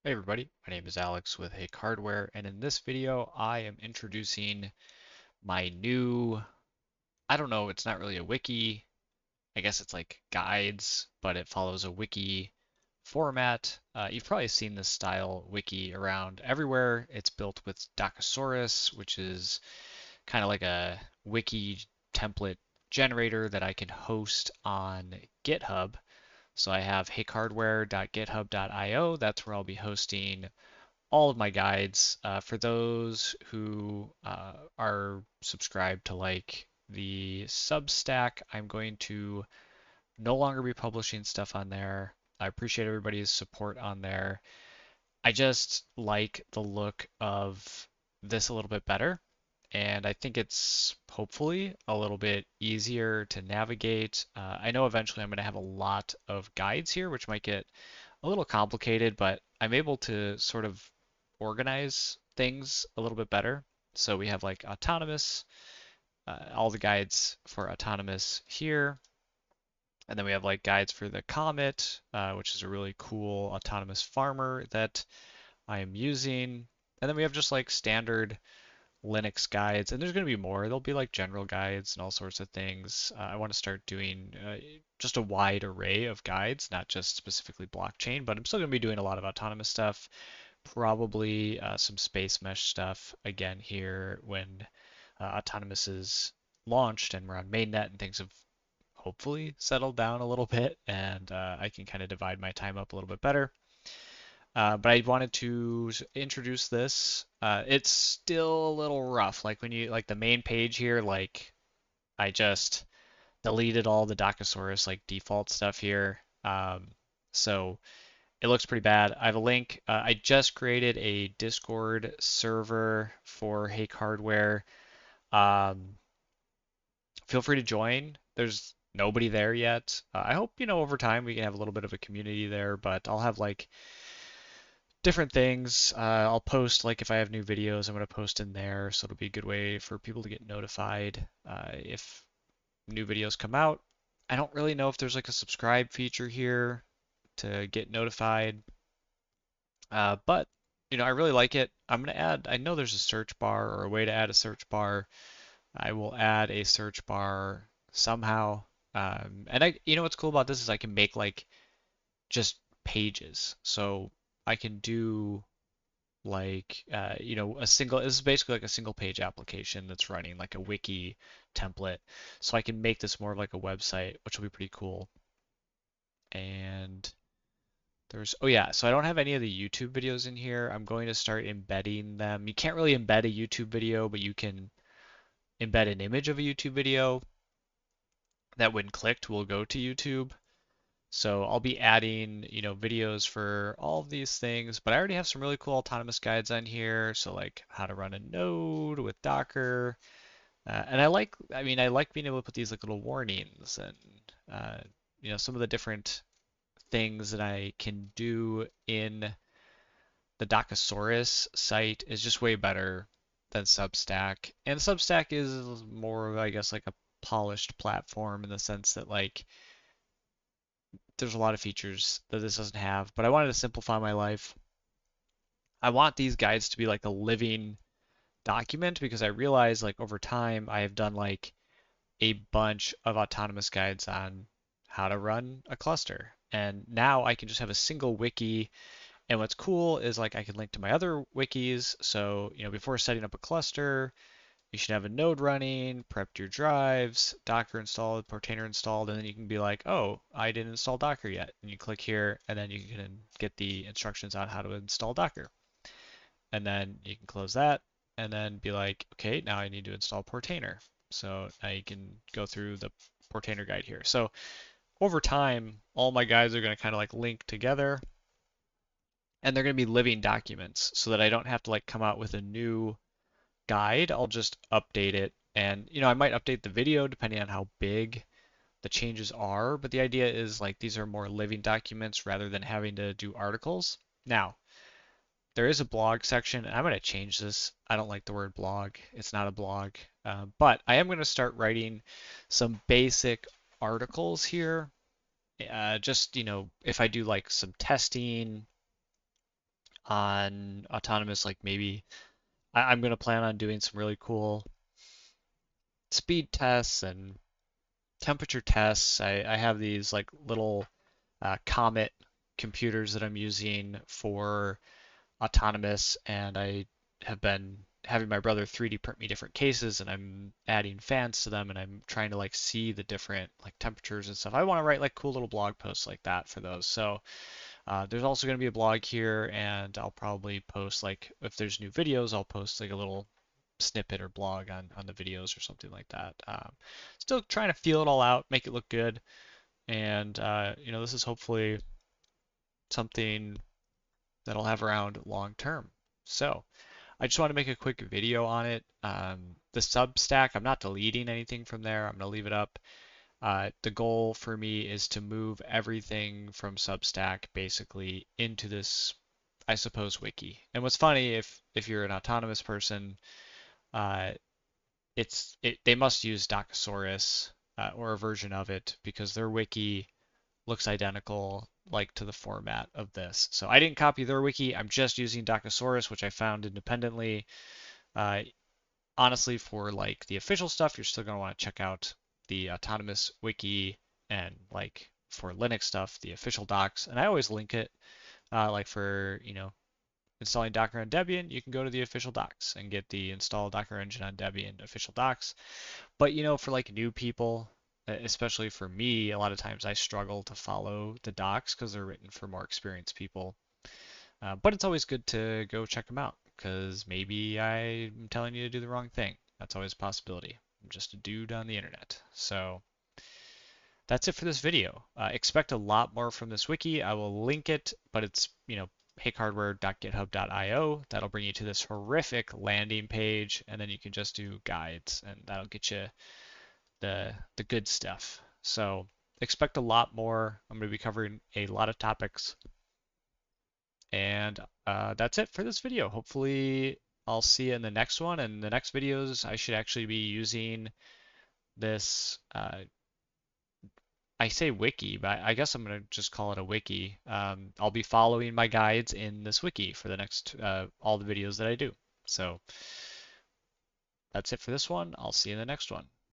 Hey everybody, my name is Alex with Hake Hardware, and in this video I am introducing my new, I don't know, it's not really a wiki, I guess it's like guides, but it follows a wiki format. You've probably seen this style wiki around everywhere. It's built with Docosaurus, which is kind of like a wiki template generator that I can host on GitHub. So I have hakehardware.github.io. That's where I'll be hosting all of my guides. For those who are subscribed to like the Substack, I'm going to no longer be publishing stuff on there. I appreciate everybody's support on there. I just like the look of this a little bit better, and I think it's hopefully a little bit easier to navigate. I know eventually I'm going to have a lot of guides here, which might get a little complicated, but I'm able to sort of organize things a little bit better. So we have like autonomous, all the guides for autonomous here. And then we have like guides for the Comet, which is a really cool autonomous farmer that I am using. And then we have just like standard Linux guides, and there's going to be more. There'll be like general guides and all sorts of things. I want to start doing just a wide array of guides, not just specifically blockchain, but I'm still going to be doing a lot of autonomous stuff, probably some space mesh stuff again here when autonomous is launched and we're on mainnet and things have hopefully settled down a little bit and I can kind of divide my time up a little bit better. But I wanted to introduce this. It's still a little rough. Like when you like the main page here, like I just deleted all the Docosaurus like default stuff here. So it looks pretty bad. I have a link. I just created a Discord server for Hake Hardware. Um, Feel free to join. There's nobody there yet. I hope, over time we can have a little bit of a community there, but I'll have like different things. I'll post like if I have new videos, I'm going to post in there, so it'll be a good way for people to get notified if new videos come out. I don't really know if there's like a subscribe feature here to get notified, but I really like it. I'm going to add, I know there's a search bar or a way to add a search bar. I will add a search bar somehow. And what's cool about this is I can make like just pages. So I can do like a single, this is basically like a single page application that's running like a wiki template, so I can make this more of like a website, which will be pretty cool. And oh yeah, so I don't have any of the YouTube videos in here. I'm going to start embedding them. You can't really embed a YouTube video, but you can embed an image of a YouTube video that when clicked will go to YouTube. So I'll be adding, videos for all of these things, but I already have some really cool autonomous guides on here. So like how to run a node with Docker. And I like being able to put these like little warnings and, some of the different things that I can do in the Docosaurus site is just way better than Substack. And Substack is more of, I guess, like a polished platform in the sense that like there's a lot of features that this doesn't have, but I wanted to simplify my life. I want these guides to be like a living document because I realize like over time I have done like a bunch of autonomous guides on how to run a cluster. And now I can just have a single wiki. And what's cool is like I can link to my other wikis. So, before setting up a cluster, you should have a node running, prepped your drives, Docker installed, Portainer installed, and then you can be like, oh, I didn't install Docker yet. And you click here, and then you can get the instructions on how to install Docker. And then you can close that, and then be like, okay, now I need to install Portainer. So now you can go through the Portainer guide here. So over time, all my guides are going to kind of like link together, and they're going to be living documents so that I don't have to like come out with a new guide. I'll just update it. And, I might update the video depending on how big the changes are, but the idea is like these are more living documents rather than having to do articles. Now, there is a blog section, and I'm going to change this. I don't like the word blog. It's not a blog. But I am going to start writing some basic articles here. Just, if I do like some testing on autonomous, like maybe I'm going to plan on doing some really cool speed tests and temperature tests. I have these like little Comet computers that I'm using for autonomous, and I have been having my brother 3D print me different cases, and I'm adding fans to them, and I'm trying to like see the different like temperatures and stuff. I want to write like cool little blog posts like that for those. So there's also going to be a blog here, and I'll probably post like if there's new videos, I'll post like a little snippet or blog on the videos or something like that. Still trying to feel it all out, make it look good, and this is hopefully something that I'll have around long term. So I just want to make a quick video on it. The Substack, I'm not deleting anything from there. I'm going to leave it up. The goal for me is to move everything from Substack basically into this, I suppose, wiki. And what's funny, if you're an autonomous person, uh, they must use Docosaurus or a version of it because their wiki looks identical like to the format of this. So I didn't copy their wiki. I'm just using Docosaurus, which I found independently. Uh, Honestly, for like the official stuff, you're still going to want to check out the autonomous wiki, and like for Linux stuff, the official docs. And I always link it. Like for installing Docker on Debian, you can go to the official docs and get the install Docker engine on Debian official docs. But for like new people, especially for me, a lot of times I struggle to follow the docs because they're written for more experienced people. But it's always good to go check them out because maybe I'm telling you to do the wrong thing. That's always a possibility. I'm just a dude on the internet. So that's it for this video. Expect a lot more from this wiki. I will link it, but it's, hakehardware.github.io. That'll bring you to this horrific landing page, and then you can just do guides, and that'll get you the good stuff. So expect a lot more. I'm going to be covering a lot of topics, and that's it for this video. Hopefully, I'll see you in the next one. And the next videos, I should actually be using this. I say wiki, but I guess I'm going to just call it a wiki. I'll be following my guides in this wiki for the next all the videos that I do. So that's it for this one. I'll see you in the next one.